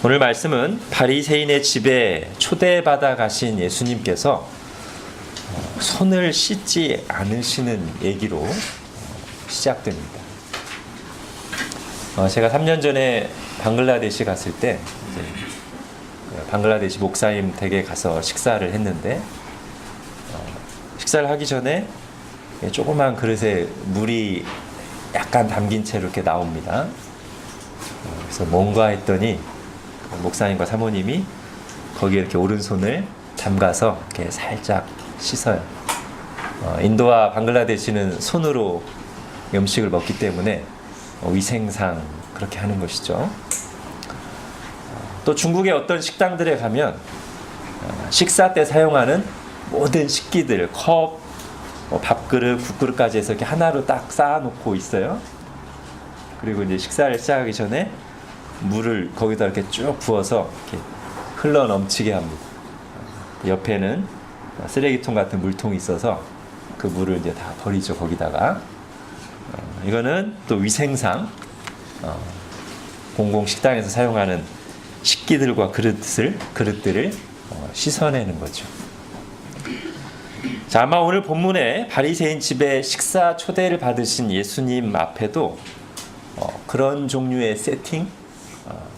오늘 말씀은 바리새인의 집에 초대받아 가신 예수님께서 손을 씻지 않으시는 얘기로 시작됩니다. 제가 3년 전에 방글라데시 갔을 때 방글라데시 목사님 댁에 가서 식사를 했는데 식사를 하기 전에 조그만 그릇에 물이 약간 담긴 채로 이렇게 나옵니다. 그래서 뭔가 했더니 목사님과 사모님이 거기에 이렇게 오른손을 담가서 이렇게 살짝 씻어요. 인도와 방글라데시는 손으로 음식을 먹기 때문에 위생상 그렇게 하는 것이죠. 또 중국의 어떤 식당들에 가면 식사 때 사용하는 모든 식기들, 컵, 밥그릇, 국그릇까지 해서 이렇게 하나로 딱 쌓아놓고 있어요. 그리고 이제 식사를 시작하기 전에 물을 거기다 이렇게 쭉 부어서 이렇게 흘러 넘치게 합니다. 옆에는 쓰레기통 같은 물통이 있어서 그 물을 이제 다 버리죠, 거기다가. 이거는 또 위생상 공공 식당에서 사용하는 식기들과 그릇들을 씻어내는 거죠. 자, 아마 오늘 본문에 바리새인 집에 식사 초대를 받으신 예수님 앞에도 그런 종류의 세팅,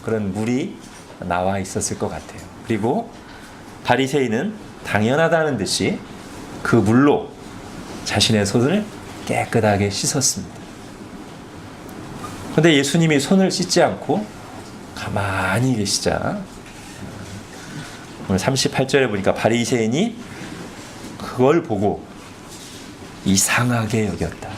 그런 물이 나와 있었을 것 같아요. 그리고 바리새인은 당연하다는 듯이 그 물로 자신의 손을 깨끗하게 씻었습니다. 그런데 예수님이 손을 씻지 않고 가만히 계시자 오늘 38절에 보니까 바리새인이 그걸 보고 이상하게 여겼다.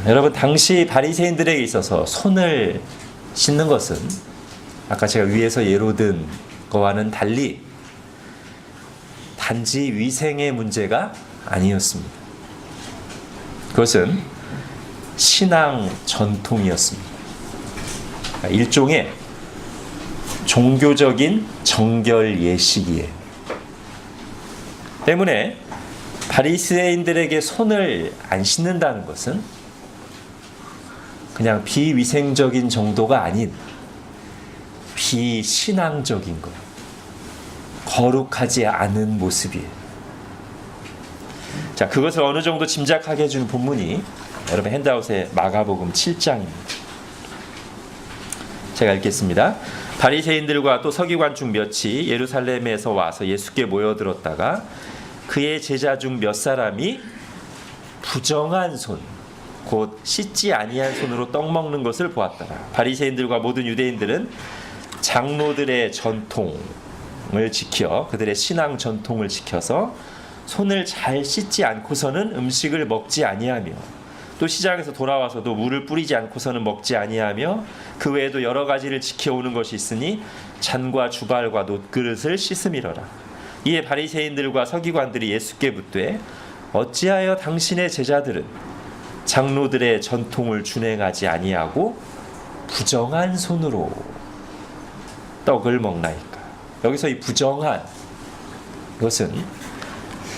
여러분, 당시 바리새인들에게 있어서 손을 씻는 것은 아까 제가 위에서 예로 든 거와는 달리 단지 위생의 문제가 아니었습니다. 그것은 신앙 전통이었습니다. 일종의 종교적인 정결 예식이에요. 때문에 바리새인들에게 손을 안 씻는다는 것은 그냥 비위생적인 정도가 아닌 비신앙적인 것, 거룩하지 않은 모습이에요. 자, 그것을 어느 정도 짐작하게 해주는 본문이 여러분 핸드아웃에 마가복음 7장입니다. 제가 읽겠습니다. 바리새인들과 또 서기관 중 몇이 예루살렘에서 와서 예수께 모여들었다가 그의 제자 중 몇 사람이 부정한 손, 곧 씻지 아니한 손으로 떡 먹는 것을 보았더라. 바리새인들과 모든 유대인들은 장로들의 전통을 지켜 그들의 신앙 전통을 지켜서 손을 잘 씻지 않고서는 음식을 먹지 아니하며 또 시장에서 돌아와서도 물을 뿌리지 않고서는 먹지 아니하며 그 외에도 여러 가지를 지켜오는 것이 있으니 잔과 주발과 놋그릇을 씻음이러라. 이에 바리새인들과 서기관들이 예수께 묻되 어찌하여 당신의 제자들은 장로들의 전통을 준행하지 아니하고 부정한 손으로 떡을 먹나이까. 여기서 이 부정한 이것은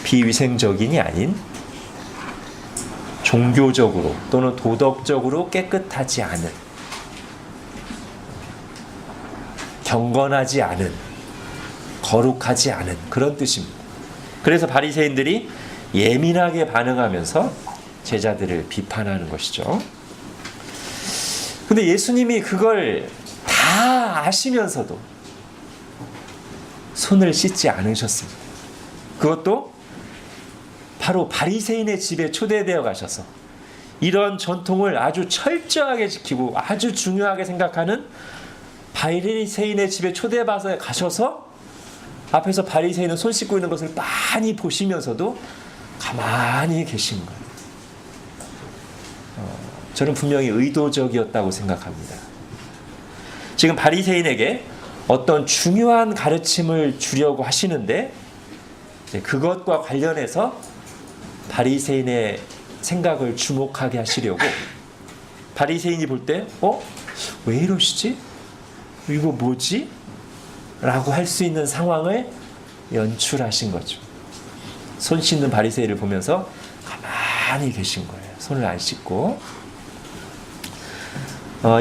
비위생적인이 아닌 종교적으로 또는 도덕적으로 깨끗하지 않은, 경건하지 않은, 거룩하지 않은 그런 뜻입니다. 그래서 바리새인들이 예민하게 반응하면서 제자들을 비판하는 것이죠. 근데 예수님이 그걸 다 아시면서도 손을 씻지 않으셨습니다. 그것도 바로 바리새인의 집에 초대되어 가셔서 이런 전통을 아주 철저하게 지키고 아주 중요하게 생각하는 바리새인의 집에 초대받아 가셔서 앞에서 바리새인은 손 씻고 있는 것을 많이 보시면서도 가만히 계신 거예요. 저는 분명히 의도적이었다고 생각합니다. 지금 바리새인에게 어떤 중요한 가르침을 주려고 하시는데 그것과 관련해서 바리새인의 생각을 주목하게 하시려고 바리새인이 볼 때 왜 이러시지? 이거 뭐지? 라고 할 수 있는 상황을 연출하신 거죠. 손 씻는 바리새인을 보면서 가만히 계신 거예요. 손을 안 씻고.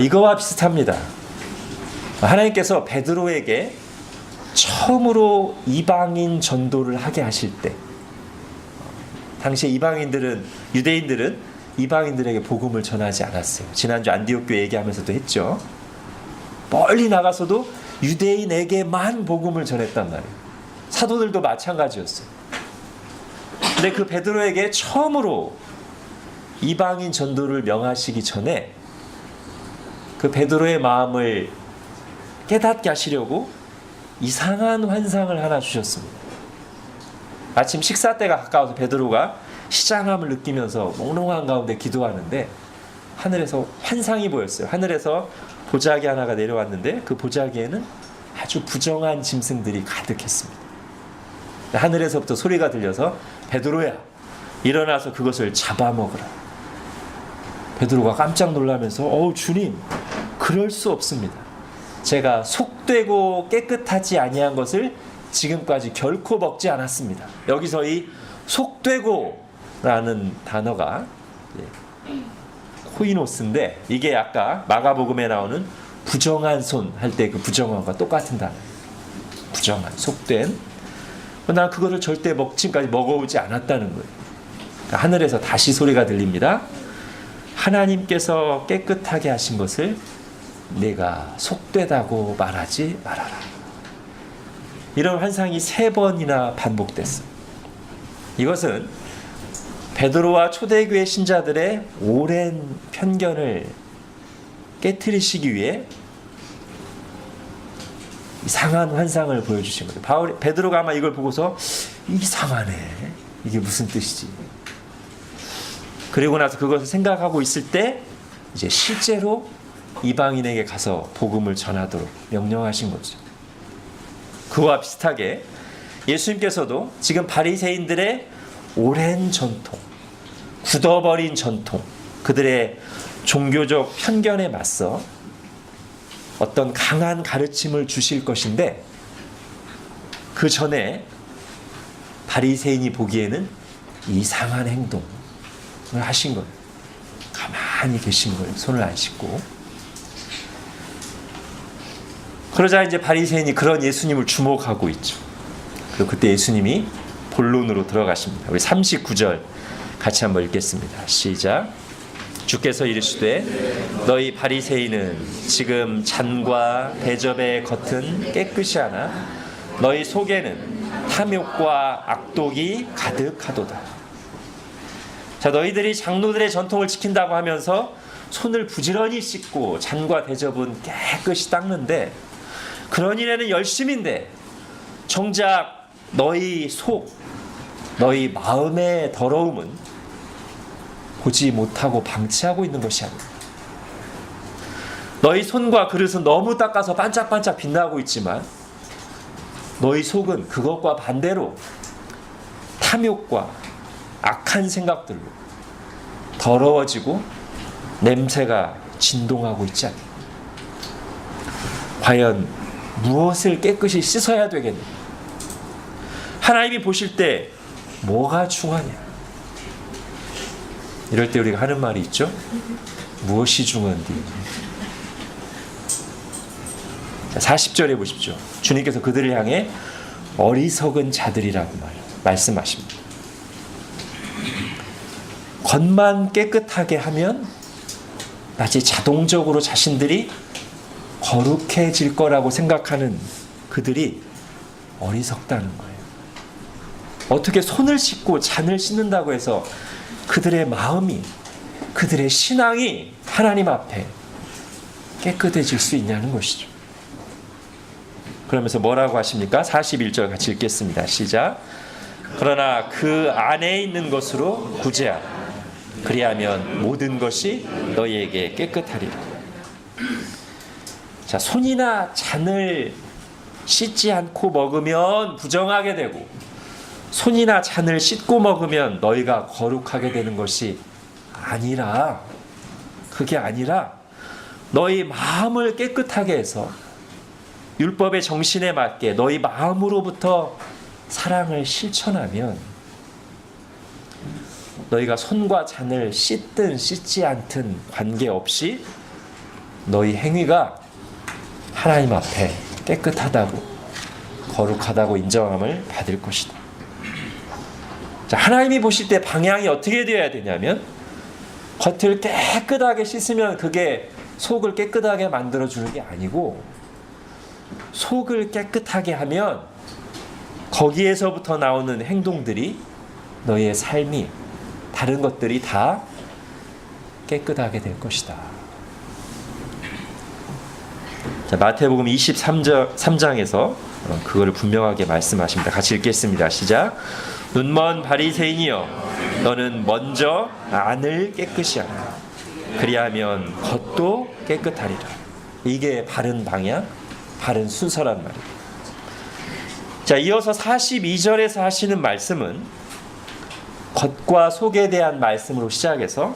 이거와 비슷합니다. 하나님께서 베드로에게 처음으로 이방인 전도를 하게 하실 때, 당시 유대인들은 이방인들에게 복음을 전하지 않았어요. 지난주 안디옥 교회 얘기하면서도 했죠. 멀리 나가서도 유대인에게만 복음을 전했단 말이에요. 사도들도 마찬가지였어요. 근데 그 베드로에게 처음으로 이방인 전도를 명하시기 전에 그 베드로의 마음을 깨닫게 하시려고 이상한 환상을 하나 주셨습니다. 아침 식사 때가 가까워서 베드로가 시장함을 느끼면서 몽롱한 가운데 기도하는데 하늘에서 환상이 보였어요. 하늘에서 보자기 하나가 내려왔는데 그 보자기에는 아주 부정한 짐승들이 가득했습니다. 하늘에서부터 소리가 들려서 베드로야, 일어나서 그것을 잡아먹으라. 베드로가 깜짝 놀라면서 주님, 그럴 수 없습니다. 제가 속되고 깨끗하지 아니한 것을 지금까지 결코 먹지 않았습니다. 여기서 이 속되고라는 단어가 코이노스인데 이게 아까 마가복음에 나오는 부정한 손 할 때 그 부정한과 똑같은 단어. 부정한, 속된. 난 그거를 절대 지금까지 먹어오지 않았다는 거예요. 그러니까 하늘에서 다시 소리가 들립니다. 하나님께서 깨끗하게 하신 것을 내가 속되다고 말하지 말아라. 이런 환상이 3번이나 반복됐어요. 이것은 베드로와 초대교회 신자들의 오랜 편견을 깨트리시기 위해 이상한 환상을 보여주신 거예요. 베드로가 아마 이걸 보고서 이상하네, 이게 무슨 뜻이지? 그리고 나서 그것을 생각하고 있을 때 이제 실제로 이방인에게 가서 복음을 전하도록 명령하신 거죠. 그와 비슷하게 예수님께서도 지금 바리새인들의 오랜 전통, 굳어버린 전통, 그들의 종교적 편견에 맞서 어떤 강한 가르침을 주실 것인데 그 전에 바리새인이 보기에는 이상한 행동을 하신 거예요. 가만히 계신 거예요. 손을 안 씻고. 그러자 이제 바리새인이 그런 예수님을 주목하고 있죠. 그리고 그때 예수님이 본론으로 들어가십니다. 우리 39절 같이 한번 읽겠습니다. 시작. 주께서 이르시되 너희 바리새인은 지금 잔과 대접의 겉은 깨끗이 하나 너희 속에는 탐욕과 악독이 가득하도다. 자, 너희들이 장로들의 전통을 지킨다고 하면서 손을 부지런히 씻고 잔과 대접은 깨끗이 닦는데 그런 일에는 열심인데 정작 너희 속, 너희 마음의 더러움은 보지 못하고 방치하고 있는 것이 아니다. 너희 손과 그릇은 너무 닦아서 반짝반짝 빛나고 있지만 너희 속은 그것과 반대로 탐욕과 악한 생각들로 더러워지고 냄새가 진동하고 있지 않다. 과연 무엇을 깨끗이 씻어야 되겠느냐? 하나님이 보실 때 뭐가 중하냐? 이럴 때 우리가 하는 말이 있죠. 무엇이 중한디? 40절에 보십시오. 주님께서 그들을 향해 어리석은 자들이라고 말씀하십니다. 겉만 깨끗하게 하면 마치 자동적으로 자신들이 거룩해질 거라고 생각하는 그들이 어리석다는 거예요. 어떻게 손을 씻고 잔을 씻는다고 해서 그들의 마음이, 그들의 신앙이 하나님 앞에 깨끗해질 수 있냐는 것이죠. 그러면서 뭐라고 하십니까? 41절 같이 읽겠습니다. 시작. 그러나 그 안에 있는 것으로 구제하라. 그리하면 모든 것이 너희에게 깨끗하리라. 자, 손이나 잔을 씻지 않고 먹으면 부정하게 되고 손이나 잔을 씻고 먹으면 너희가 거룩하게 되는 것이 아니라, 그게 아니라 너희 마음을 깨끗하게 해서 율법의 정신에 맞게 너희 마음으로부터 사랑을 실천하면 너희가 손과 잔을 씻든 씻지 않든 관계없이 너희 행위가 하나님 앞에 깨끗하다고 거룩하다고 인정함을 받을 것이다. 자, 하나님이 보실 때 방향이 어떻게 되어야 되냐면 겉을 깨끗하게 씻으면 그게 속을 깨끗하게 만들어주는 게 아니고 속을 깨끗하게 하면 거기에서부터 나오는 행동들이 너희의 삶이 다른 것들이 다 깨끗하게 될 것이다. 자, 마태복음 23장에서 그거를 분명하게 말씀하십니다. 같이 읽겠습니다. 시작. 눈먼 바리새인이여 너는 먼저 안을 깨끗이 하라. 그리하면 겉도 깨끗하리라. 이게 바른 방향, 바른 순서란 말이에요. 자, 이어서 42절에서 하시는 말씀은 겉과 속에 대한 말씀으로 시작해서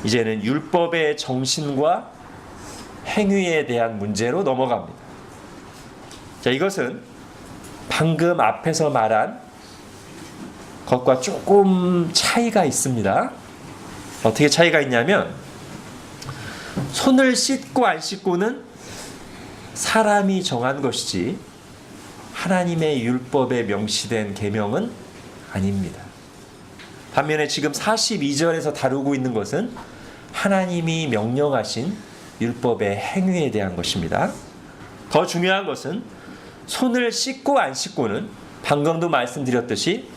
이제는 율법의 정신과 행위에 대한 문제로 넘어갑니다. 자, 이것은 방금 앞에서 말한 것과 조금 차이가 있습니다. 어떻게 차이가 있냐면 손을 씻고 안 씻고는 사람이 정한 것이지 하나님의 율법에 명시된 계명은 아닙니다. 반면에 지금 42절에서 다루고 있는 것은 하나님이 명령하신 율법의 행위에 대한 것입니다. 더 중요한 것은 손을 씻고 안 씻고는 방금도 말씀드렸듯이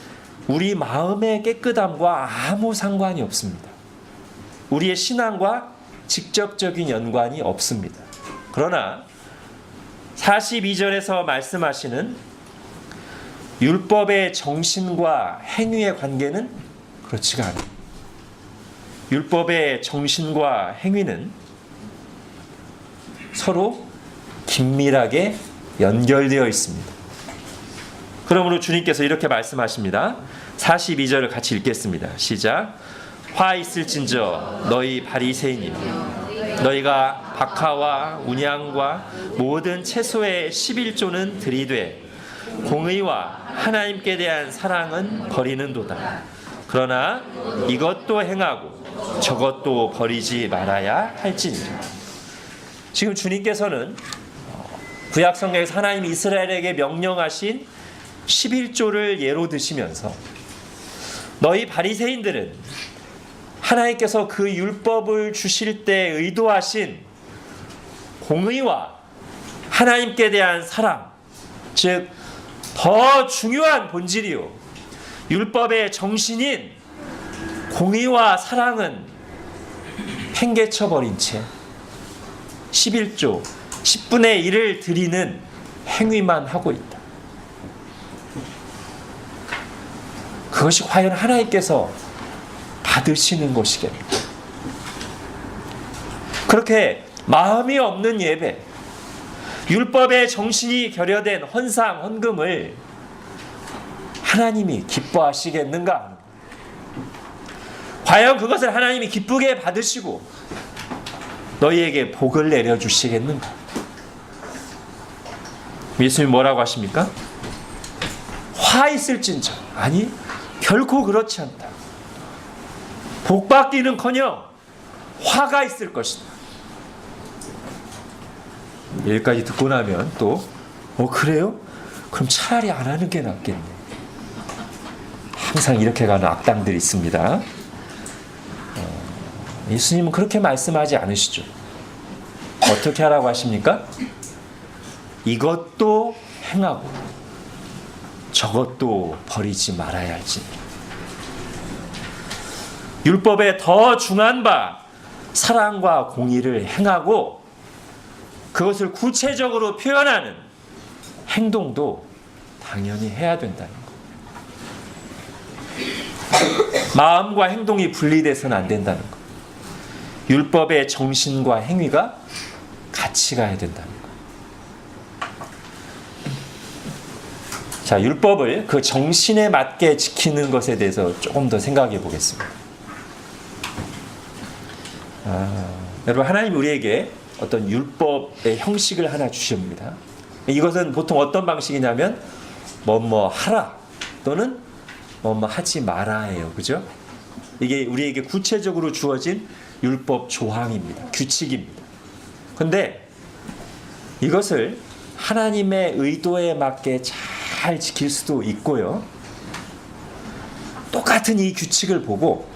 우리 마음의 깨끗함과 아무 상관이 없습니다. 우리의 신앙과 직접적인 연관이 없습니다. 그러나 42절에서 말씀하시는 율법의 정신과 행위의 관계는 그렇지가 않아요. 율법의 정신과 행위는 서로 긴밀하게 연결되어 있습니다. 그러므로 주님께서 이렇게 말씀하십니다. 42절을 같이 읽겠습니다. 시작. 화 있을진저 너희 바리새인이 너희가 박하와 운양과 모든 채소의 11조는 들이되 공의와 하나님께 대한 사랑은 버리는도다. 그러나 이것도 행하고 저것도 버리지 말아야 할지니라. 지금 주님께서는 구약 성경에서 하나님이 이스라엘에게 명령하신 11조를 예로 드시면서 너희 바리새인들은 하나님께서 그 율법을 주실 때 의도하신 공의와 하나님께 대한 사랑, 즉 더 중요한 본질이요 율법의 정신인 공의와 사랑은 팽개쳐버린 채 11조 10분의 1을 드리는 행위만 하고 있다. 그것이 과연 하나님께서 받으시는 것이겠다. 그렇게 마음이 없는 예배, 율법의 정신이 결여된 헌상, 헌금을 하나님이 기뻐하시겠는가? 과연 그것을 하나님이 기쁘게 받으시고 너희에게 복을 내려주시겠는가? 예수님이 뭐라고 하십니까? 화 있을진저. 아니, 결코 그렇지 않다. 복받기는커녕 화가 있을 것이다. 여기까지 듣고 나면 또 그래요? 그럼 차라리 안 하는 게 낫겠네. 항상 이렇게 가는 악당들이 있습니다. 예수님은 그렇게 말씀하지 않으시죠. 어떻게 하라고 하십니까? 이것도 행하고 저것도 버리지 말아야 할지. 율법에 더 중한 바 사랑과 공의를 행하고 그것을 구체적으로 표현하는 행동도 당연히 해야 된다는 것. 마음과 행동이 분리돼서는 안 된다는 것. 율법의 정신과 행위가 같이 가야 된다는 것. 자, 율법을 그 정신에 맞게 지키는 것에 대해서 조금 더 생각해 보겠습니다. 여러분, 하나님 우리에게 어떤 율법의 형식을 하나 주십니다. 이것은 보통 어떤 방식이냐면 뭐뭐 하라 또는 뭐뭐 하지 마라예요. 그죠? 이게 우리에게 구체적으로 주어진 율법 조항입니다. 규칙입니다. 근데 이것을 하나님의 의도에 맞게 잘 지킬 수도 있고요. 똑같은 이 규칙을 보고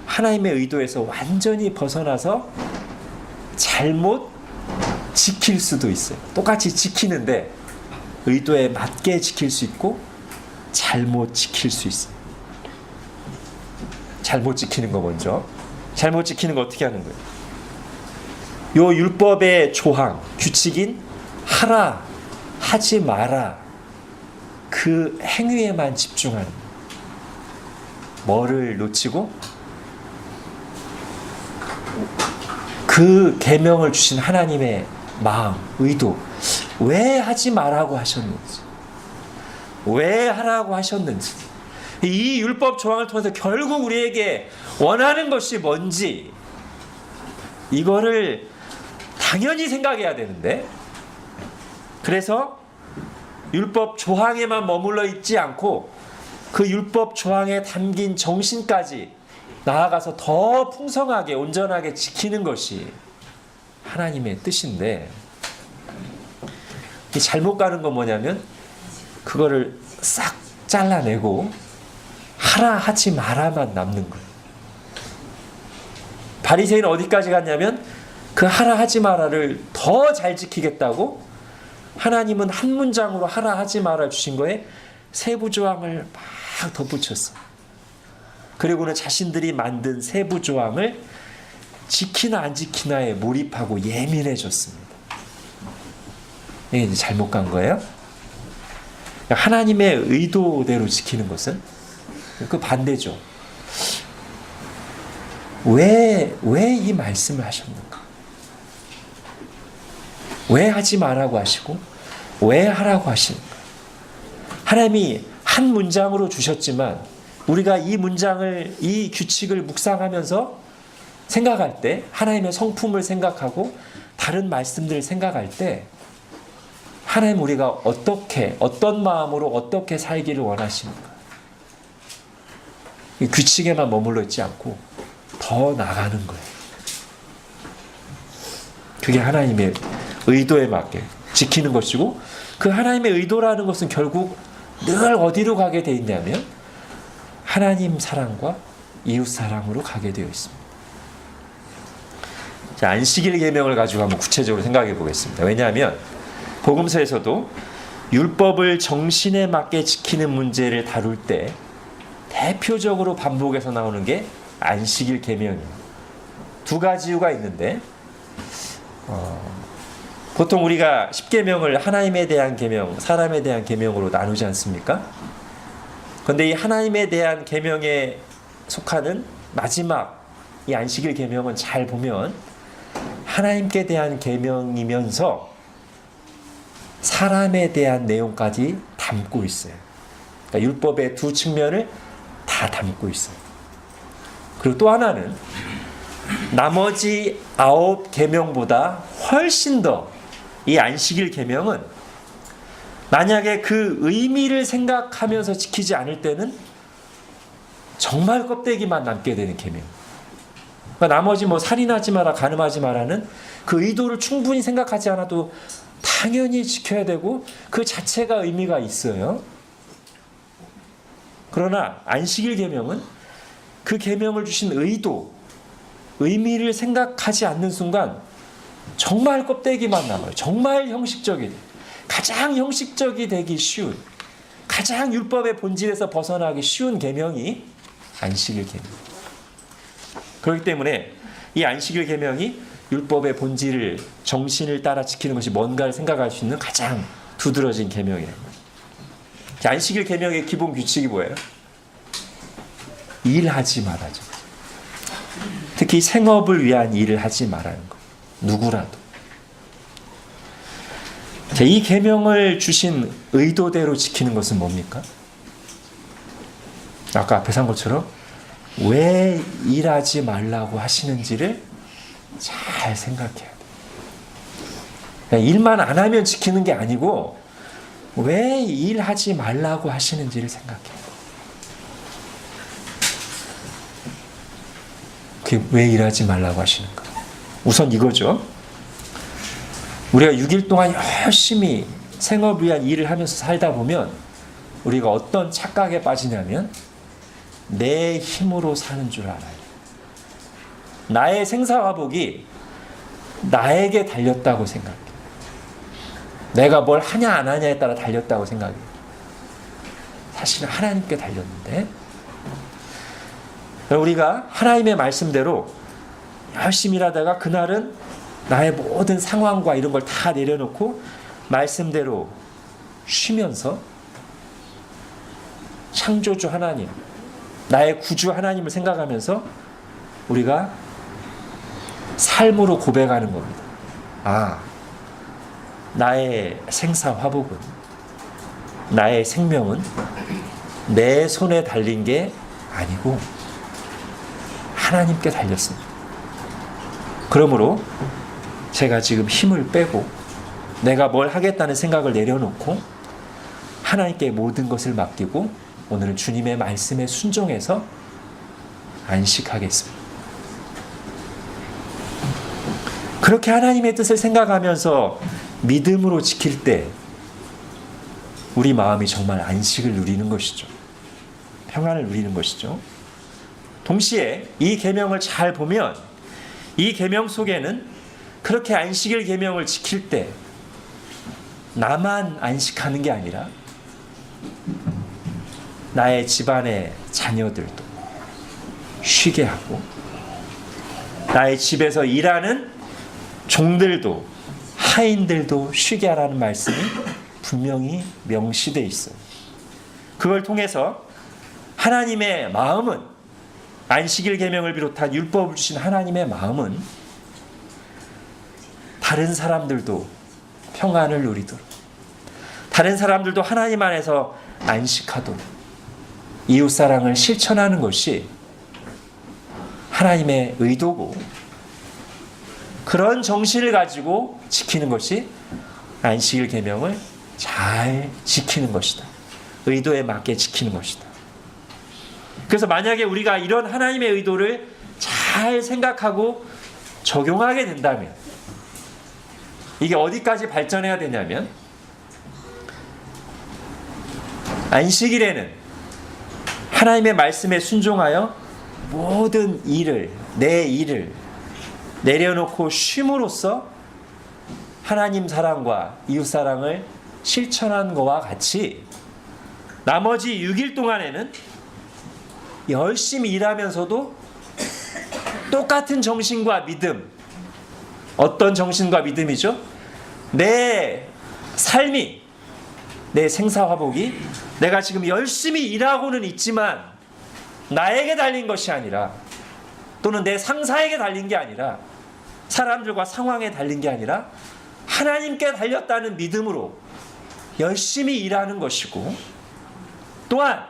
하나님의 의도에서 완전히 벗어나서 잘못 지킬 수도 있어요. 똑같이 지키는데 의도에 맞게 지킬 수 있고 잘못 지킬 수 있어요. 잘못 지키는 거 먼저. 잘못 지키는 거 어떻게 하는 거예요? 요 율법의 조항, 규칙인 하라, 하지 마라, 그 행위에만 집중하는 거예요. 뭐를 놓치고? 그 계명을 주신 하나님의 마음, 의도, 왜 하지 말라고 하셨는지, 왜 하라고 하셨는지, 이 율법 조항을 통해서 결국 우리에게 원하는 것이 뭔지 이거를 당연히 생각해야 되는데, 그래서 율법 조항에만 머물러 있지 않고 그 율법 조항에 담긴 정신까지 나아가서 더 풍성하게 온전하게 지키는 것이 하나님의 뜻인데, 이 잘못 가는 건 뭐냐면 그거를 싹 잘라내고 하라 하지 마라만 남는 거예요. 바리새인은 어디까지 갔냐면 그 하라 하지 마라를 더 잘 지키겠다고 하나님은 한 문장으로 하라 하지 마라 주신 거에 세부 조항을 막 덧붙였어. 그리고는 자신들이 만든 세부 조항을 지키나 안 지키나에 몰입하고 예민해졌습니다. 이게 이제 잘못 간 거예요. 하나님의 의도대로 지키는 것은 그 반대죠. 왜 이 말씀을 하셨는가? 왜 하지 말라고 하시고 왜 하라고 하시는가? 하나님이 한 문장으로 주셨지만 우리가 이 문장을, 이 규칙을 묵상하면서 생각할 때, 하나님의 성품을 생각하고 다른 말씀들을 생각할 때 하나님 우리가 어떻게, 어떤 마음으로 어떻게 살기를 원하십니까? 이 규칙에만 머물러 있지 않고 더 나가는 거예요. 그게 하나님의 의도에 맞게 지키는 것이고, 그 하나님의 의도라는 것은 결국 늘 어디로 가게 돼 있냐면 하나님 사랑과 이웃 사랑으로 가게 되어 있습니다. 자, 안식일 계명을 가지고 한번 구체적으로 생각해 보겠습니다. 왜냐하면 복음서에서도 율법을 정신에 맞게 지키는 문제를 다룰 때 대표적으로 반복해서 나오는 게 안식일 계명입니다. 두 가지 이유가 있는데, 보통 우리가 10계명을 하나님에 대한 계명, 사람에 대한 계명으로 나누지 않습니까? 그런데 이 하나님에 대한 계명에 속하는 마지막 이 안식일 계명은 잘 보면 하나님께 대한 계명이면서 사람에 대한 내용까지 담고 있어요. 그러니까 율법의 두 측면을 다 담고 있어요. 그리고 또 하나는 나머지 9계명보다 훨씬 더 이 안식일 계명은 만약에 그 의미를 생각하면서 지키지 않을 때는 정말 껍데기만 남게 되는 계명. 그러니까 나머지 뭐 살인하지 마라, 간음하지 마라는 그 의도를 충분히 생각하지 않아도 당연히 지켜야 되고 그 자체가 의미가 있어요. 그러나 안식일 계명은 그 계명을 주신 의도, 의미를 생각하지 않는 순간 정말 껍데기만 남아요. 정말 형식적이 돼요. 가장 형식적이 되기 쉬운, 가장 율법의 본질에서 벗어나기 쉬운 계명이 안식일 계명. 그렇기 때문에 이 안식일 계명이 율법의 본질을, 정신을 따라 지키는 것이 뭔가를 생각할 수 있는 가장 두드러진 계명이에요. 안식일 계명의 기본 규칙이 뭐예요? 일하지 말아죠. 특히 생업을 위한 일을 하지 말라는 거. 누구라도. 자, 이 계명을 주신 의도대로 지키는 것은 뭡니까? 아까 앞에 산 것처럼 왜 일하지 말라고 하시는지를 잘 생각해야 돼. 일만 안 하면 지키는 게 아니고 왜 일하지 말라고 하시는지를 생각해야 돼. 그게 왜 일하지 말라고 하시는가? 우선 이거죠. 우리가 6일 동안 열심히 생업을 위한 일을 하면서 살다 보면 우리가 어떤 착각에 빠지냐면 내 힘으로 사는 줄 알아요. 나의 생사화복이 나에게 달렸다고 생각해요. 내가 뭘 하냐 안 하냐에 따라 달렸다고 생각해요. 사실은 하나님께 달렸는데 우리가 하나님의 말씀대로 열심히 일하다가 그날은 나의 모든 상황과 이런 걸 다 내려놓고 말씀대로 쉬면서 창조주 하나님, 나의 구주 하나님을 생각하면서 우리가 삶으로 고백하는 겁니다. 아, 나의 생사화복은, 나의 생명은 내 손에 달린 게 아니고 하나님께 달렸습니다. 그러므로 제가 지금 힘을 빼고 내가 뭘 하겠다는 생각을 내려놓고 하나님께 모든 것을 맡기고 오늘은 주님의 말씀에 순종해서 안식하겠습니다. 그렇게 하나님의 뜻을 생각하면서 믿음으로 지킬 때 우리 마음이 정말 안식을 누리는 것이죠. 평안을 누리는 것이죠. 동시에 이 계명을 잘 보면 이 계명 속에는 그렇게 안식일 계명을 지킬 때 나만 안식하는 게 아니라 나의 집안의 자녀들도 쉬게 하고 나의 집에서 일하는 종들도 하인들도 쉬게 하라는 말씀이 분명히 명시되어 있어요. 그걸 통해서 하나님의 마음은 안식일 계명을 비롯한 율법을 주신 하나님의 마음은 다른 사람들도 평안을 누리도록 다른 사람들도 하나님 안에서 안식하도록 이웃사랑을 실천하는 것이 하나님의 의도고 그런 정신을 가지고 지키는 것이 안식일 계명을 잘 지키는 것이다. 의도에 맞게 지키는 것이다. 그래서 만약에 우리가 이런 하나님의 의도를 잘 생각하고 적용하게 된다면 이게 어디까지 발전해야 되냐면 안식일에는 하나님의 말씀에 순종하여 모든 일을 내 일을 내려놓고 쉼으로써 하나님 사랑과 이웃 사랑을 실천한 것과 같이 나머지 6일 동안에는 열심히 일하면서도 똑같은 정신과 믿음, 어떤 정신과 믿음이죠? 내 삶이, 내 생사화복이 내가 지금 열심히 일하고는 있지만 나에게 달린 것이 아니라 또는 내 상사에게 달린 게 아니라 사람들과 상황에 달린 게 아니라 하나님께 달렸다는 믿음으로 열심히 일하는 것이고 또한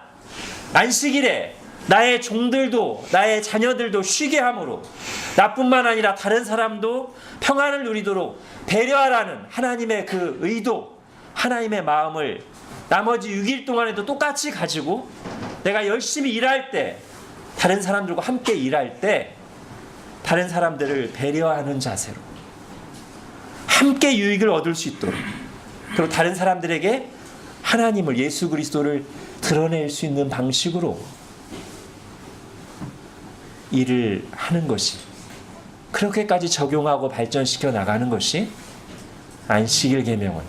안식일에 나의 종들도 나의 자녀들도 쉬게 함으로 나뿐만 아니라 다른 사람도 평안을 누리도록 배려하라는 하나님의 그 의도, 하나님의 마음을 나머지 6일 동안에도 똑같이 가지고 내가 열심히 일할 때 다른 사람들과 함께 일할 때 다른 사람들을 배려하는 자세로 함께 유익을 얻을 수 있도록 그리고 다른 사람들에게 하나님을 예수 그리스도를 드러낼 수 있는 방식으로 일을 하는 것이 그렇게까지 적용하고 발전시켜 나가는 것이 안식일 계명을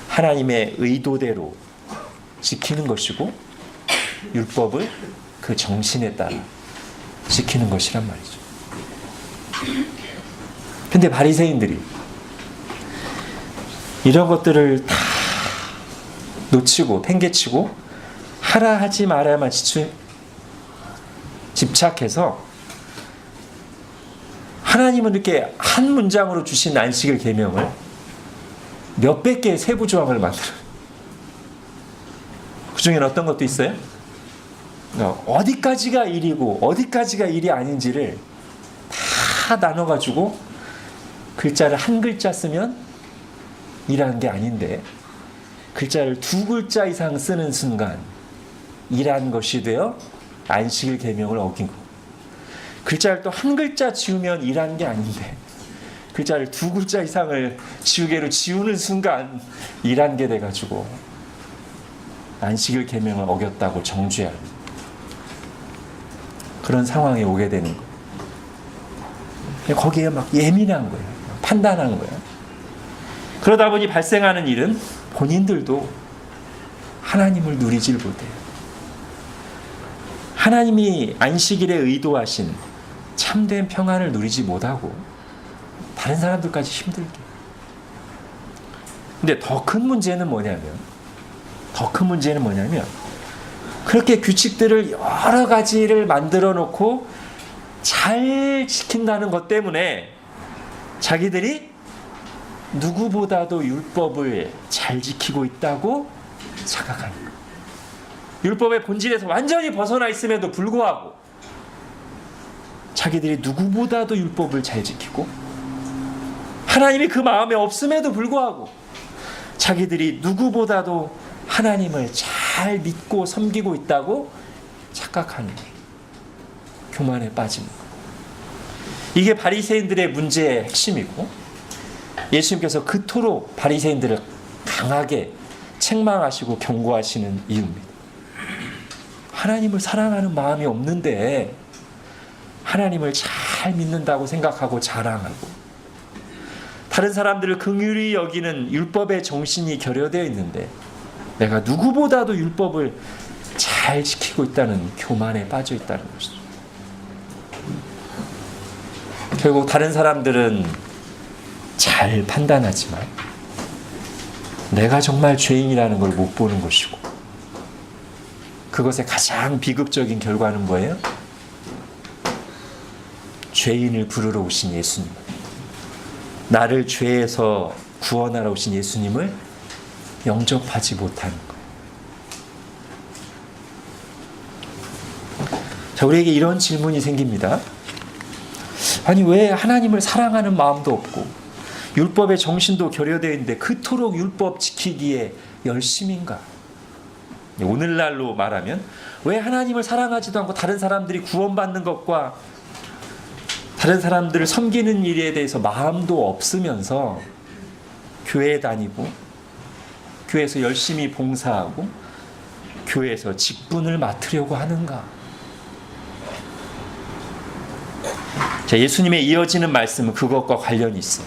하나님의 의도대로 지키는 것이고 율법을 그 정신에 따라 지키는 것이란 말이죠. 근데 바리새인들이 이런 것들을 다 놓치고 팽개치고 하라 하지 말아야만 집착해서 하나님은 이렇게 한 문장으로 주신 안식일 계명을 몇백 개의 세부 조항을 만들어요. 그 중에는 어떤 것도 있어요? 어디까지가 일이고 어디까지가 일이 아닌지를 다 나눠가지고 글자를 한 글자 쓰면 일하는 게 아닌데 글자를 두 글자 이상 쓰는 순간 일한 것이 되어 안식일 계명을 어긴 거. 글자를 또 한 글자 지우면 일하는 게 아닌데 글자를 두 글자 이상을 지우개로 지우는 순간 일한 게 돼가지고 안식일 계명을 어겼다고 정죄할 그런 상황에 오게 되는 거예요. 거기에 막 예민한 거예요. 판단한 거예요. 그러다 보니 발생하는 일은 본인들도 하나님을 누리질 못해요. 하나님이 안식일에 의도하신 참된 평안을 누리지 못하고 다른 사람들까지 힘들게. 근데 더 큰 문제는 뭐냐면 그렇게 규칙들을 여러 가지를 만들어 놓고 잘 지킨다는 것 때문에 자기들이 누구보다도 율법을 잘 지키고 있다고 착각하는 거예요. 율법의 본질에서 완전히 벗어나 있음에도 불구하고 자기들이 누구보다도 율법을 잘 지키고 하나님이 그 마음에 없음에도 불구하고 자기들이 누구보다도 하나님을 잘 믿고 섬기고 있다고 착각하는 교만에 빠진 거예요. 이게 바리새인들의 문제의 핵심이고 예수님께서 그토록 바리새인들을 강하게 책망하시고 경고하시는 이유입니다. 하나님을 사랑하는 마음이 없는데 하나님을 잘 믿는다고 생각하고 자랑하고 다른 사람들을 긍휼히 여기는 율법의 정신이 결여되어 있는데 내가 누구보다도 율법을 잘 지키고 있다는 교만에 빠져 있다는 것이죠. 결국 다른 사람들은 잘 판단하지만 내가 정말 죄인이라는 걸 못 보는 것이고 그것의 가장 비극적인 결과는 뭐예요? 죄인을 부르러 오신 예수님, 나를 죄에서 구원하러 오신 예수님을 영접하지 못하는 거예요. 자, 우리에게 이런 질문이 생깁니다. 아니 왜 하나님을 사랑하는 마음도 없고 율법의 정신도 결여되어 있는데 그토록 율법 지키기에 열심인가? 오늘날로 말하면 왜 하나님을 사랑하지도 않고 다른 사람들이 구원받는 것과 다른 사람들을 섬기는 일에 대해서 마음도 없으면서 교회에 다니고 교회에서 열심히 봉사하고 교회에서 직분을 맡으려고 하는가? 자, 예수님의 이어지는 말씀은 그것과 관련이 있어요.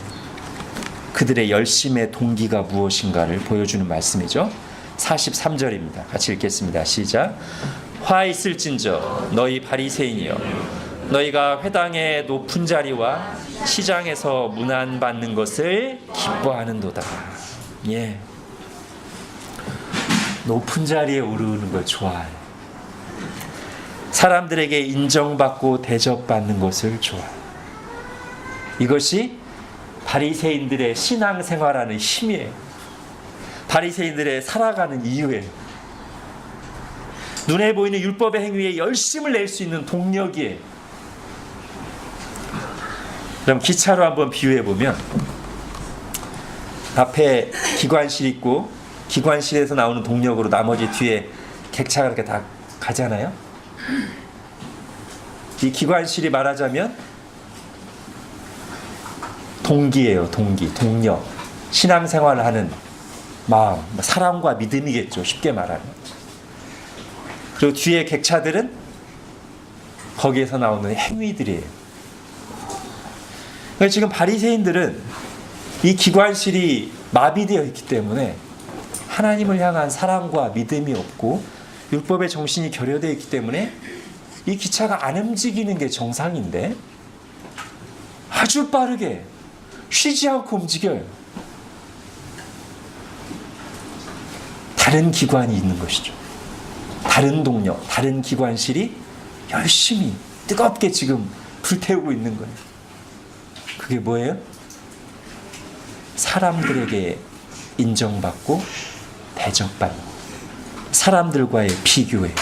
그들의 열심의 동기가 무엇인가를 보여주는 말씀이죠. 43절입니다. 같이 읽겠습니다. 시작. 화 있을진저 너희 바리새인이여 너희가 회당의 높은 자리와 시장에서 문안받는 것을 기뻐하는도다. 예. 높은 자리에 오르는 걸 좋아해. 사람들에게 인정받고 대접받는 것을 좋아해. 이것이 바리새인들의 신앙생활하는 힘이에요. 바리새인들의 살아가는 이유예요. 눈에 보이는 율법의 행위에 열심을 낼 수 있는 동력이에요. 그럼 기차로 한번 비유해 보면 앞에 기관실 있고 기관실에서 나오는 동력으로 나머지 뒤에 객차가 이렇게 다 가잖아요. 이 기관실이 말하자면 동기예요. 동력. 신앙생활을 하는 마음, 사랑과 믿음이겠죠. 쉽게 말하면. 그리고 뒤에 객차들은 거기에서 나오는 행위들이에요. 그러니까 지금 바리새인들은 이 기관실이 마비되어 있기 때문에 하나님을 향한 사랑과 믿음이 없고 율법의 정신이 결여되어 있기 때문에 이 기차가 안 움직이는 게 정상인데 아주 빠르게 쉬지 않고 움직여요. 다른 기관이 있는 것이죠. 다른 동력, 다른 기관실이 열심히 뜨겁게 지금 불태우고 있는 거예요. 그게 뭐예요? 사람들에게 인정받고 대접받는 사람들과의 비교예요.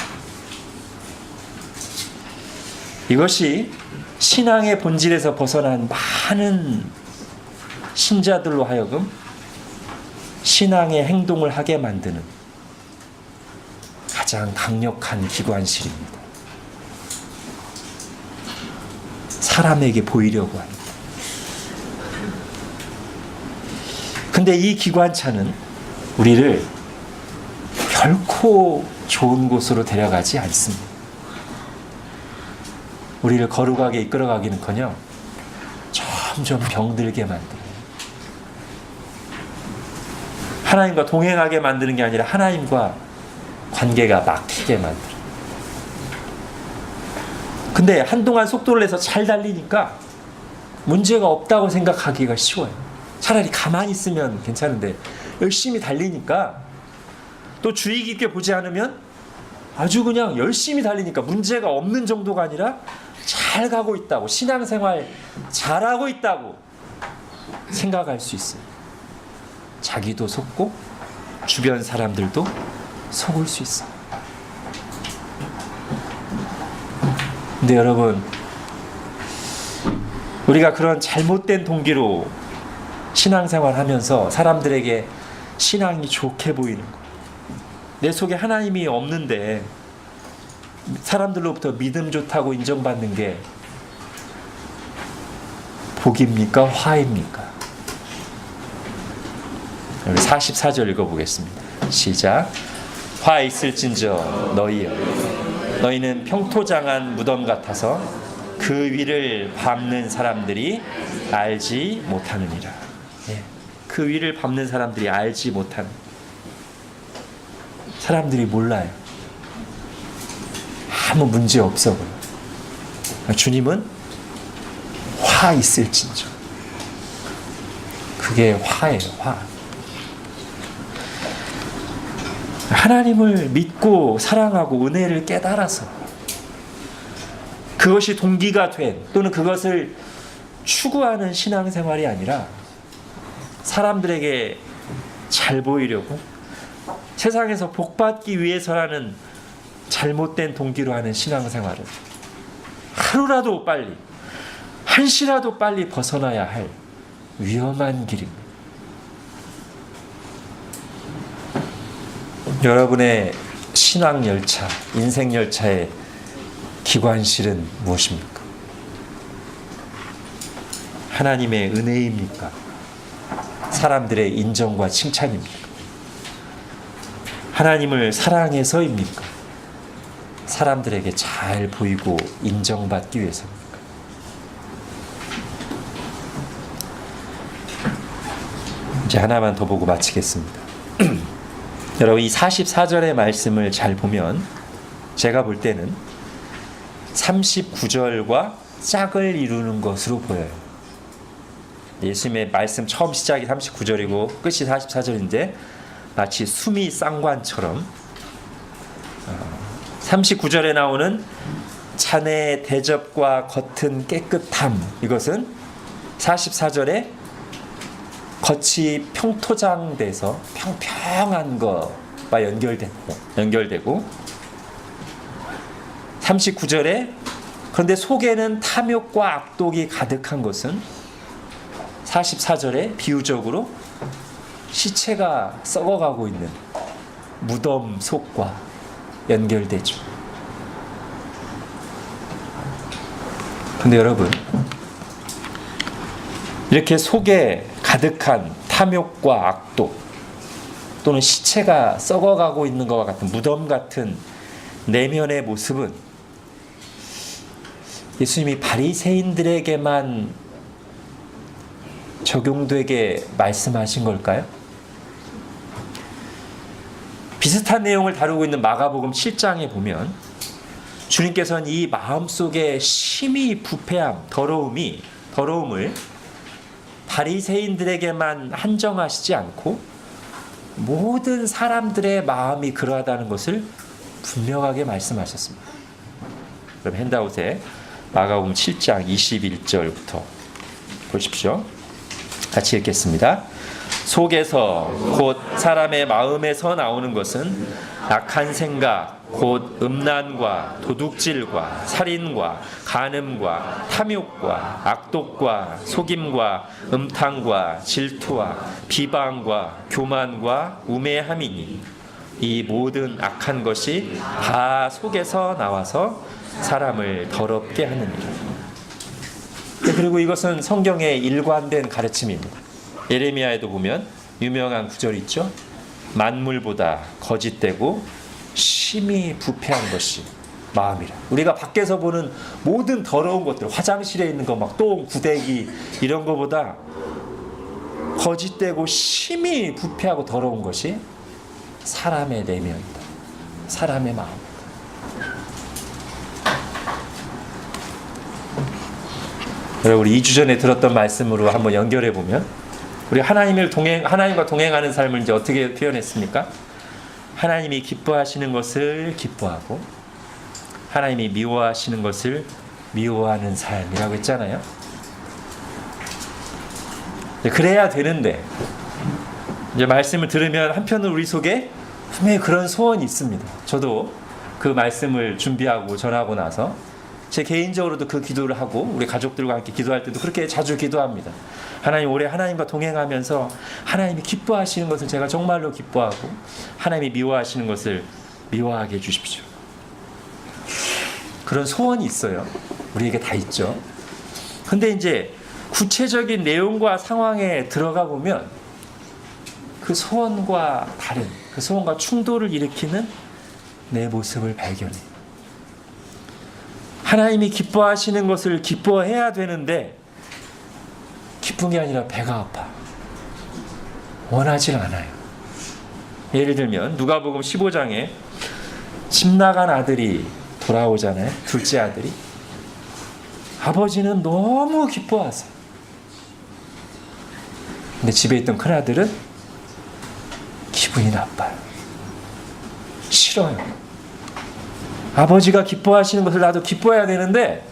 이것이 신앙의 본질에서 벗어난 많은 신자들로 하여금 신앙의 행동을 하게 만드는 가장 강력한 기관실입니다. 사람에게 보이려고 합니다. 근데 이 기관차는 우리를 결코 좋은 곳으로 데려가지 않습니다. 우리를 거룩하게 이끌어가기는커녕 점점 병들게 만들어요. 하나님과 동행하게 만드는 게 아니라 하나님과 관계가 막히게 만들어요. 근데 한동안 속도를 내서 잘 달리니까 문제가 없다고 생각하기가 쉬워요. 차라리 가만히 있으면 괜찮은데 열심히 달리니까, 또 주의 깊게 보지 않으면 아주 그냥 열심히 달리니까 문제가 없는 정도가 아니라 잘 가고 있다고, 신앙생활 잘하고 있다고 생각할 수 있어요. 자기도 속고 주변 사람들도 속을 수 있어요. 근데 여러분, 우리가 그런 잘못된 동기로 신앙생활 하면서 사람들에게 신앙이 좋게 보이는 거, 내 속에 하나님이 없는데 사람들로부터 믿음 좋다고 인정받는 게 복입니까? 화입니까? 우리 44절 읽어보겠습니다. 시작. 화 있을진저 너희여, 너희는 평토장한 무덤 같아서 그 위를 밟는 사람들이 알지 못하느니라. 예. 그 위를 밟는 사람들이 알지 못하는, 사람들이 몰라요. 아무 문제 없어 보여. 주님은 화 있을진저, 그게 화예요. 화. 하나님을 믿고 사랑하고 은혜를 깨달아서 그것이 동기가 된, 또는 그것을 추구하는 신앙생활이 아니라 사람들에게 잘 보이려고 세상에서 복받기 위해서라는 잘못된 동기로 하는 신앙생활은 하루라도 빨리, 한시라도 빨리 벗어나야 할 위험한 길입니다. 여러분의 신앙열차, 인생열차의 기관실은 무엇입니까? 하나님의 은혜입니까? 사람들의 인정과 칭찬입니까? 하나님을 사랑해서입니까? 사람들에게 잘 보이고 인정받기 위해서입니까? 이제 하나만 더 보고 마치겠습니다. 여러분, 이 44절의 말씀을 잘 보면 제가 볼 때는 39절과 짝을 이루는 것으로 보여요. 예수님의 말씀 처음 시작이 39절이고 끝이 44절인데 마치 수미 쌍관처럼 39절에 나오는 잔의 대접과 겉은 깨끗함, 이것은 44절에 겉이 평토장돼서 평평한 것과 연결되고 39절에 그런데 속에는 탐욕과 악독이 가득한 것은 44절에 비유적으로 시체가 썩어가고 있는 무덤 속과 연결되죠. 근데 여러분, 이렇게 속에 가득한 탐욕과 악독, 또는 시체가 썩어가고 있는 것과 같은 무덤 같은 내면의 모습은 예수님이 바리새인들에게만 적용되게 말씀하신 걸까요? 비슷한 내용을 다루고 있는 마가복음 7장에 보면 주님께서는 이 마음속에 심히 부패함, 더러움을 바리새인들에게만 한정하시지 않고 모든 사람들의 마음이 그러하다는 것을 분명하게 말씀하셨습니다. 그럼 핸드아웃에 마가복음 7장 21절부터 보십시오. 같이 읽겠습니다. 속에서 곧 사람의 마음에서 나오는 것은 악한 생각, 곧 음란과 도둑질과 살인과 간음과 탐욕과 악독과 속임과 음탕과 질투와 비방과 교만과 우매함이니 이 모든 악한 것이 다 속에서 나와서 사람을 더럽게 하느니라. 그리고 이것은 성경의 일관된 가르침입니다. 예레미야에도 보면 유명한 구절 있죠. 만물보다 거짓되고 심히 부패한 것이 마음이라. 우리가 밖에서 보는 모든 더러운 것들, 화장실에 있는 거 막 똥, 구데기 이런 거보다 거짓되고 심히 부패하고 더러운 것이 사람의 내면이다. 사람의 마음. 여러분, 우리 2주 전에 들었던 말씀으로 한번 연결해 보면, 우리 하나님과 동행하는 삶을 이제 어떻게 표현했습니까? 하나님이 기뻐하시는 것을 기뻐하고 하나님이 미워하시는 것을 미워하는 삶이라고 했잖아요. 그래야 되는데, 이제 말씀을 들으면 한편으로 우리 속에 분명히 그런 소원이 있습니다. 저도 그 말씀을 준비하고 전하고 나서 제 개인적으로도 그 기도를 하고 우리 가족들과 함께 기도할 때도 그렇게 자주 기도합니다. 하나님, 올해 하나님과 동행하면서 하나님이 기뻐하시는 것을 제가 정말로 기뻐하고 하나님이 미워하시는 것을 미워하게 해주십시오. 그런 소원이 있어요. 우리에게 다 있죠. 근데 이제 구체적인 내용과 상황에 들어가 보면 그 소원과 다른, 그 소원과 충돌을 일으키는 내 모습을 발견해요. 하나님이 기뻐하시는 것을 기뻐해야 되는데 기쁜 게 아니라 배가 아파. 원하질 않아요. 예를 들면 누가복음 15장에 집 나간 아들이 돌아오잖아요. 둘째 아들이. 아버지는 너무 기뻐하세요. 근데 집에 있던 큰아들은 기분이 나빠요. 싫어요. 아버지가 기뻐하시는 것을 나도 기뻐해야 되는데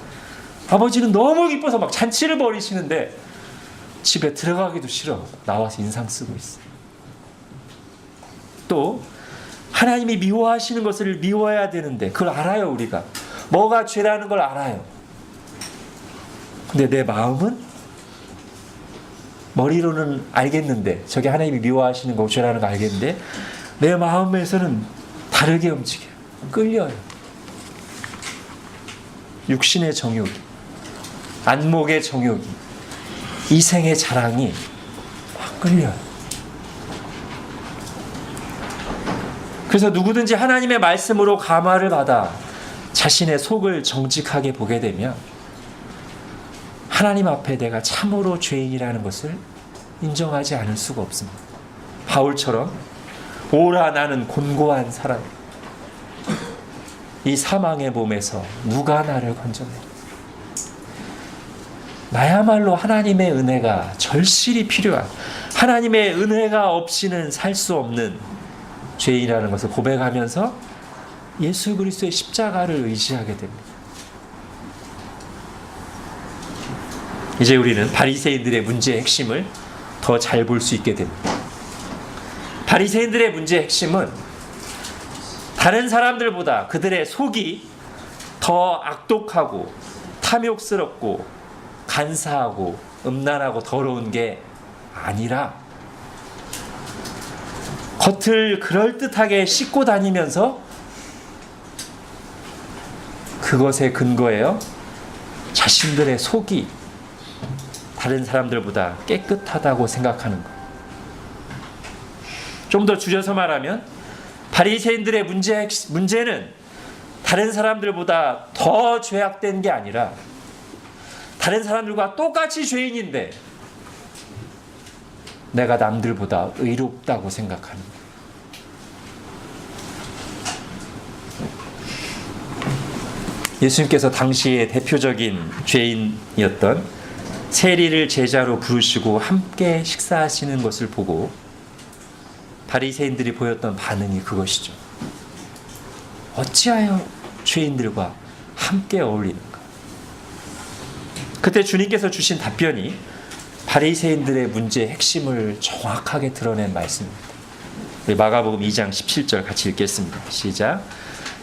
아버지는 너무 기뻐서 막 잔치를 벌이시는데 집에 들어가기도 싫어. 나와서 인상 쓰고 있어. 또 하나님이 미워하시는 것을 미워해야 되는데 그걸 알아요. 우리가 뭐가 죄라는 걸 알아요. 근데 내 마음은 머리로는 알겠는데, 저게 하나님이 미워하시는 거 죄라는 거 알겠는데 내 마음에서는 다르게 움직여요. 끌려요. 육신의 정욕이, 안목의 정욕이, 이생의 자랑이 막 끌려요. 그래서 누구든지 하나님의 말씀으로 감화를 받아 자신의 속을 정직하게 보게 되면 하나님 앞에 내가 참으로 죄인이라는 것을 인정하지 않을 수가 없습니다. 바울처럼 오라 나는 곤고한 사람, 이 사망의 몸에서 누가 나를 건져내? 나야말로 하나님의 은혜가 절실히 필요한, 하나님의 은혜가 없이는 살 수 없는 죄인이라는 것을 고백하면서 예수 그리스도의 십자가를 의지하게 됩니다. 이제 우리는 바리새인들의 문제의 핵심을 더 잘 볼 수 있게 됩니다. 바리새인들의 문제의 핵심은 다른 사람들보다 그들의 속이 더 악독하고 탐욕스럽고 간사하고 음란하고 더러운 게 아니라 겉을 그럴듯하게 씻고 다니면서 그것에 근거해요. 자신들의 속이 다른 사람들보다 깨끗하다고 생각하는 것. 좀 더 줄여서 말하면 바리새인들의 문제는 다른 사람들보다 더 죄악된 게 아니라 다른 사람들과 똑같이 죄인인데 내가 남들보다 의롭다고 생각하는 것. 예수님께서 당시의 대표적인 죄인이었던 세리를 제자로 부르시고 함께 식사하시는 것을 보고 바리새인들이 보였던 반응이 그것이죠. 어찌하여 죄인들과 함께 어울리는가? 그때 주님께서 주신 답변이 바리새인들의 문제의 핵심을 정확하게 드러낸 말씀입니다. 우리 마가복음 2장 17절 같이 읽겠습니다. 시작.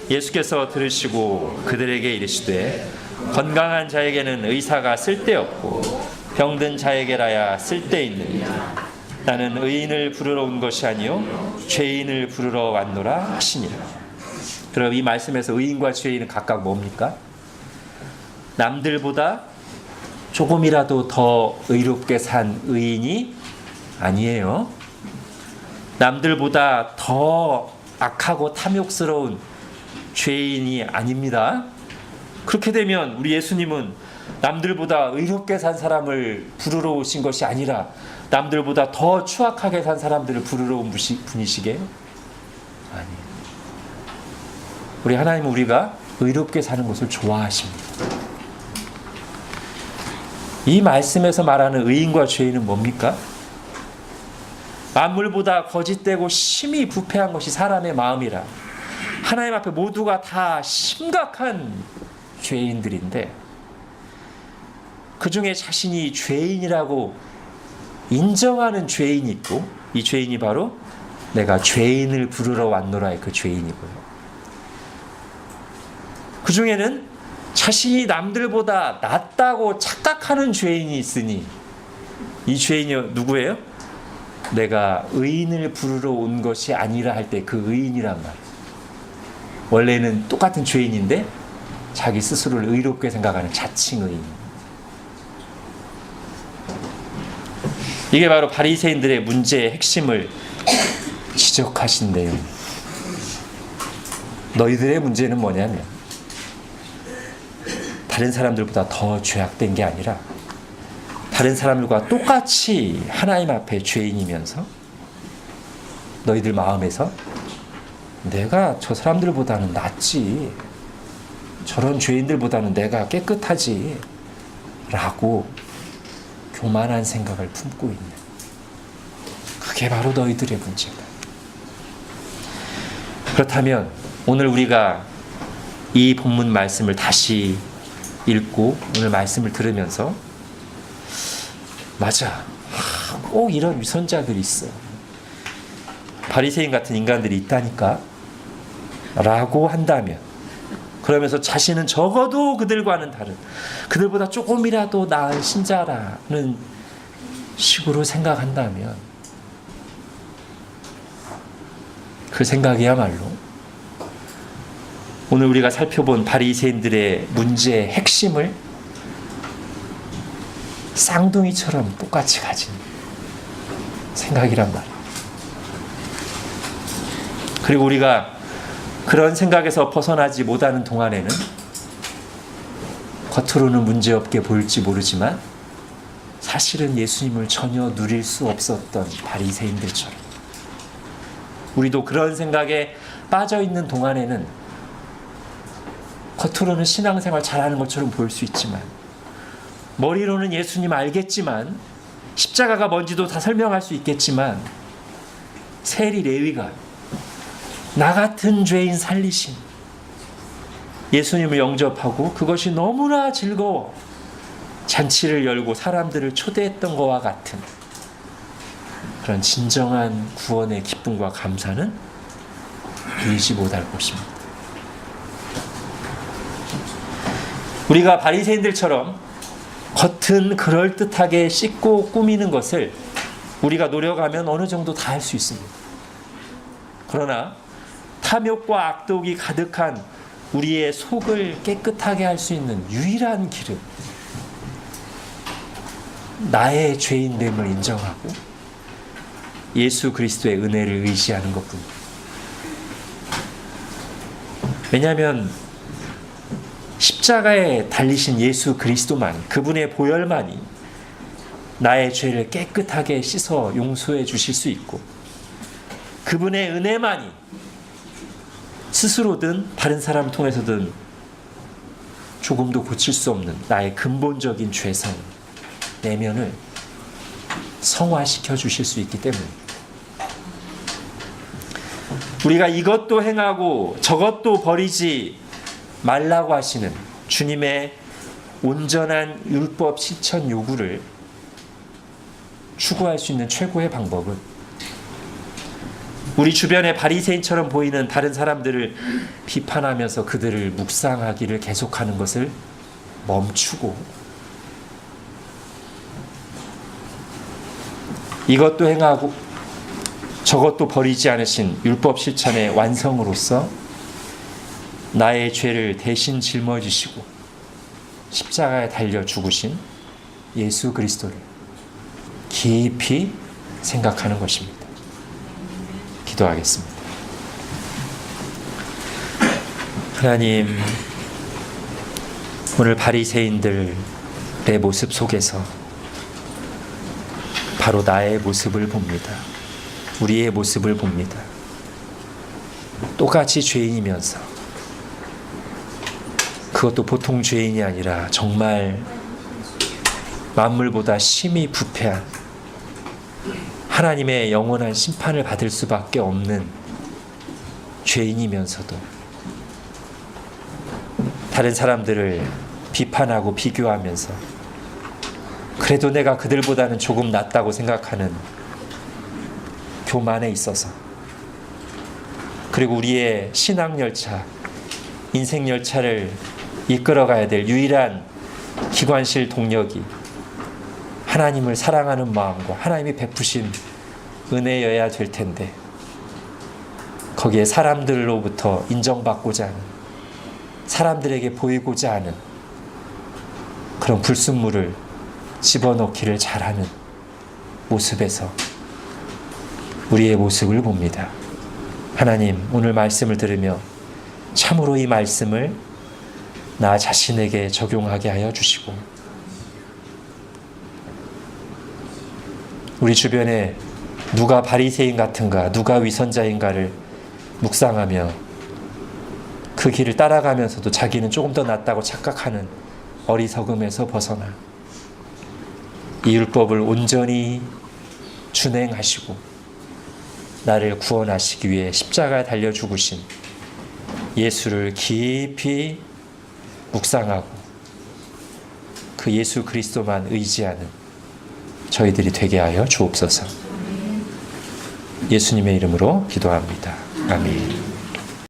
예수께서 들으시고 그들에게 이르시되 건강한 자에게는 의사가 쓸데없고 병든 자에게라야 쓸데있느니라. 나는 의인을 부르러 온 것이 아니요 죄인을 부르러 왔노라 하시니라. 그럼 이 말씀에서 의인과 죄인은 각각 뭡니까? 남들보다 조금이라도 더 의롭게 산 의인이 아니에요. 남들보다 더 악하고 탐욕스러운 죄인이 아닙니다. 그렇게 되면 우리 예수님은 남들보다 의롭게 산 사람을 부르러 오신 것이 아니라 남들보다 더 추악하게 산 사람들을 부르러 온 분이시게요? 아니에요. 우리 하나님은 우리가 의롭게 사는 것을 좋아하십니다. 이 말씀에서 말하는 의인과 죄인은 뭡니까? 만물보다 거짓되고 심히 부패한 것이 사람의 마음이라. 하나님 앞에 모두가 다 심각한 죄인들인데 그 중에 자신이 죄인이라고 인정하는 죄인이 있고, 이 죄인이 바로 내가 죄인을 부르러 왔노라의 그 죄인이고요. 그 중에는 자신이 남들보다 낫다고 착각하는 죄인이 있으니 이 죄인이 누구예요? 내가 의인을 부르러 온 것이 아니라 할 때 그 의인이란 말이에요. 원래는 똑같은 죄인인데 자기 스스로를 의롭게 생각하는 자칭 의인. 이게 바로 바리새인들의 문제의 핵심을 지적하신 내용. 너희들의 문제는 뭐냐면 다른 사람들보다 더 죄악된 게 아니라 다른 사람들과 똑같이 하나님 앞에 죄인이면서 너희들 마음에서 내가 저 사람들보다는 낫지, 저런 죄인들보다는 내가 깨끗하지 라고 교만한 생각을 품고 있는, 그게 바로 너희들의 문제다. 그렇다면 오늘 우리가 이 본문 말씀을 다시 읽고 오늘 말씀을 들으면서 맞아, 꼭 이런 위선자들이 있어, 바리새인 같은 인간들이 있다니까 라고 한다면, 그러면서 자신은 적어도 그들과는 다른, 그들보다 조금이라도 나은 신자라는 식으로 생각한다면 그 생각이야말로 오늘 우리가 살펴본 바리새인들의 문제의 핵심을 쌍둥이처럼 똑같이 가진 생각이란 말이에요. 그리고 우리가 그런 생각에서 벗어나지 못하는 동안에는 겉으로는 문제없게 보일지 모르지만 사실은 예수님을 전혀 누릴 수 없었던 바리새인들처럼 우리도 그런 생각에 빠져있는 동안에는 겉으로는 신앙생활 잘하는 것처럼 보일 수 있지만 머리로는 예수님 알겠지만 십자가가 뭔지도 다 설명할 수 있겠지만 세리 레위가 나 같은 죄인 살리신 예수님을 영접하고 그것이 너무나 즐거워 잔치를 열고 사람들을 초대했던 것과 같은 그런 진정한 구원의 기쁨과 감사는 누리지 못할 것입니다. 우리가 바리새인들처럼 겉은 그럴듯하게 씻고 꾸미는 것을 우리가 노력하면 어느 정도 다 할 수 있습니다. 그러나 탐욕과 악독이 가득한 우리의 속을 깨끗하게 할 수 있는 유일한 길은 나의 죄인됨을 인정하고 예수 그리스도의 은혜를 의지하는 것뿐입니다. 왜냐하면 십자가에 달리신 예수 그리스도만이, 그분의 보혈만이 나의 죄를 깨끗하게 씻어 용서해 주실 수 있고 그분의 은혜만이 스스로든 다른 사람 통해서든 조금도 고칠 수 없는 나의 근본적인 죄성, 내면을 성화시켜 주실 수 있기 때문입니다. 우리가 이것도 행하고 저것도 버리지 말라고 하시는 주님의 온전한 율법 실천 요구를 추구할 수 있는 최고의 방법은 우리 주변에 바리새인처럼 보이는 다른 사람들을 비판하면서 그들을 묵상하기를 계속하는 것을 멈추고 이것도 행하고 저것도 버리지 않으신 율법 실천의 완성으로서 나의 죄를 대신 짊어지시고 십자가에 달려 죽으신 예수 그리스도를 깊이 생각하는 것입니다. 기도하겠습니다. 하나님, 오늘 바리새인들의 모습 속에서 바로 나의 모습을 봅니다. 우리의 모습을 봅니다. 똑같이 죄인이면서, 그것도 보통 죄인이 아니라 정말 만물보다 심히 부패한, 하나님의 영원한 심판을 받을 수밖에 없는 죄인이면서도 다른 사람들을 비판하고 비교하면서 그래도 내가 그들보다는 조금 낫다고 생각하는 교만에 있어서, 그리고 우리의 신앙 열차, 인생 열차를 이끌어가야 될 유일한 기관실 동력이 하나님을 사랑하는 마음과 하나님이 베푸신 은혜여야 될 텐데, 거기에 사람들로부터 인정받고자 하는, 사람들에게 보이고자 하는 그런 불순물을 집어넣기를 잘하는 모습에서 우리의 모습을 봅니다. 하나님, 오늘 말씀을 들으며 참으로 이 말씀을 나 자신에게 적용하게 하여 주시고, 우리 주변에 누가 바리새인 같은가, 누가 위선자인가를 묵상하며 그 길을 따라가면서도 자기는 조금 더 낫다고 착각하는 어리석음에서 벗어나 이 율법을 온전히 준행하시고 나를 구원하시기 위해 십자가에 달려 죽으신 예수를 깊이 묵상하고 그 예수 그리스도만 의지하는 저희들이 되게 하여 주옵소서. 예수님의 이름으로 기도합니다. 아멘.